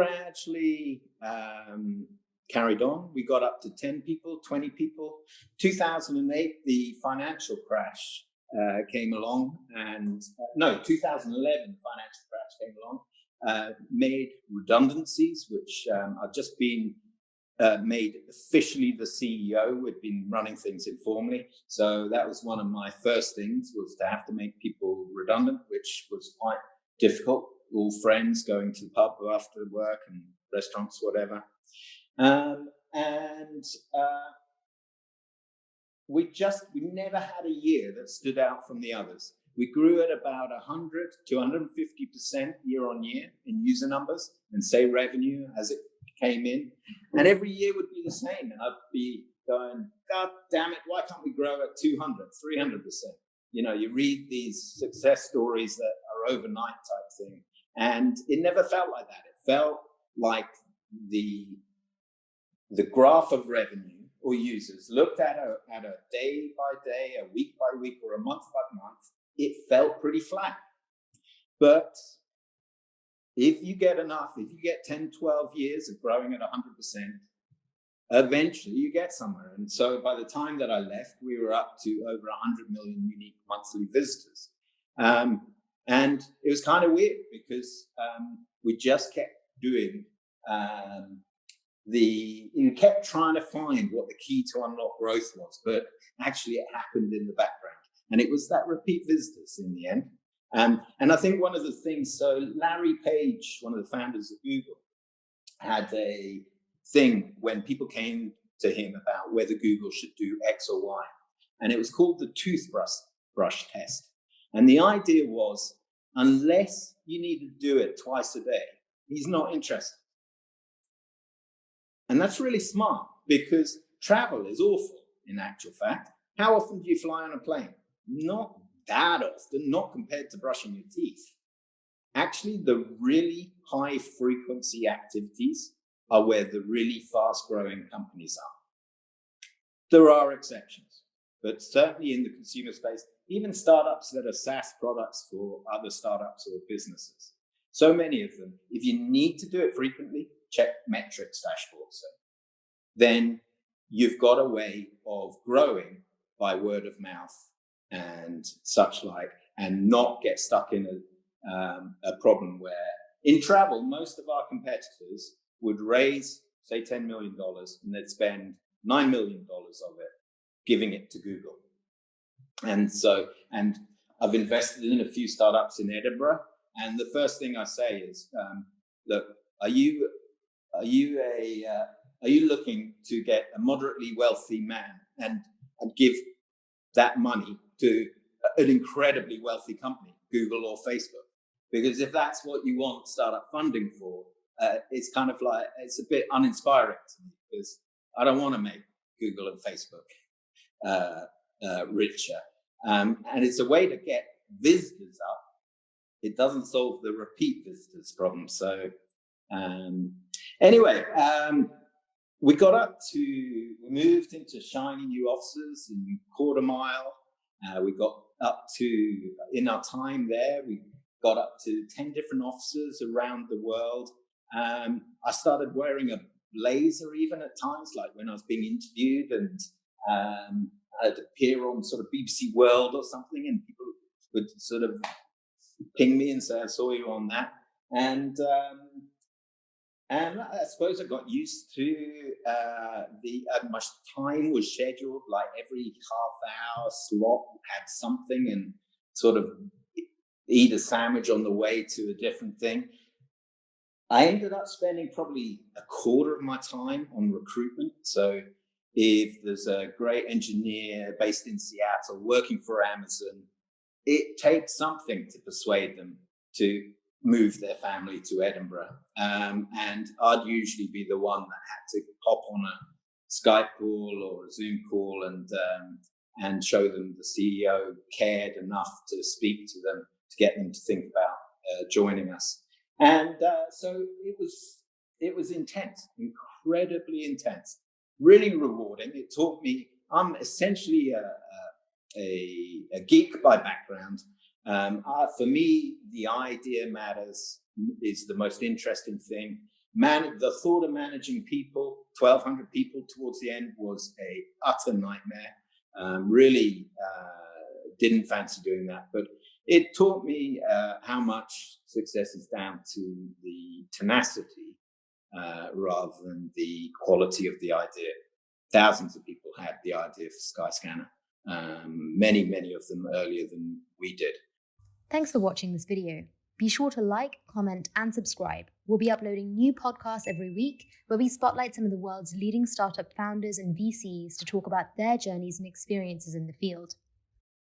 gradually carried on. We got up to 10 people, 20 people. 2008, the financial crash came along, and no, 2011 financial crash came along, made redundancies, which I've just been made officially the CEO. We'd been running things informally. So that was one of my first things, was to have to make people redundant, which was quite difficult. All friends going to the pub after work and restaurants, whatever. We never had a year that stood out from the others. We grew at about 100 to 150% year on year in user numbers and say revenue as it came in. And every year would be the same. And I'd be going, God damn it, why can't we grow at 200, 300%? You know, you read these success stories that are overnight type thing. And it never felt like that. It felt like the graph of revenue or users looked at a day by day, a week by week, or a month by month. It felt pretty flat. But if you get 10, 12 years of growing at 100%, eventually you get somewhere. And so by the time that I left, we were up to over 100 million unique monthly visitors. And it was kind of weird because we just kept doing you kept trying to find what the key to unlock growth was, but actually it happened in the background. And it was that repeat visitors in the end. And I think one of the things, so Larry Page, one of the founders of Google, had a thing when people came to him about whether Google should do X or Y. And it was called the toothbrush test. And the idea was, unless you need to do it twice a day, he's not interested. And that's really smart, because travel is awful in actual fact. How often do you fly on a plane? Not that often, not compared to brushing your teeth. Actually, the really high frequency activities are where the really fast growing companies are. There are exceptions, but certainly in the consumer space, even startups that are SaaS products for other startups or businesses, so many of them, if you need to do it frequently, check metrics dashboards, then you've got a way of growing by word of mouth and such like, and not get stuck in a problem where in travel, most of our competitors would raise, say, $10 million, and they'd spend $9 million of it giving it to Google. And I've invested in a few startups in Edinburgh, and the first thing I say is, look, are you looking to get a moderately wealthy man and give that money to an incredibly wealthy company, Google or Facebook? Because if that's what you want startup funding for, it's kind of like, it's a bit uninspiring to me, because I don't want to make Google and Facebook richer. And it's a way to get visitors up. It doesn't solve the repeat visitors problem. So anyway, we moved into shiny new offices in Quarter Mile. We got up to, in our time there, we got up to 10 different offices around the world. I started wearing a blazer even at times, like when I was being interviewed, and I'd appear on sort of BBC World or something, and people would sort of ping me and say, I saw you on that. And I suppose I got used to my time was scheduled, like every half-hour slot had something, and sort of eat a sandwich on the way to a different thing. I ended up spending probably a quarter of my time on recruitment. So if there's a great engineer based in Seattle working for Amazon, it takes something to persuade them to move their family to Edinburgh. And I'd usually be the one that had to hop on a Skype call or a Zoom call and show them the CEO cared enough to speak to them, to get them to think about joining us. And so it was intense, incredibly intense, really rewarding. It taught me, I'm essentially a geek by background. For me, the idea matters is the most interesting thing. The thought of managing people, 1,200 people towards the end, was a utter nightmare. Really didn't fancy doing that, but it taught me how much success is down to the tenacity rather than the quality of the idea. Thousands of people had the idea for Skyscanner, many of them earlier than we did. Thanks for watching this video. Be sure to like, comment, and subscribe. We'll be uploading new podcasts every week where we spotlight some of the world's leading startup founders and VCs to talk about their journeys and experiences in the field.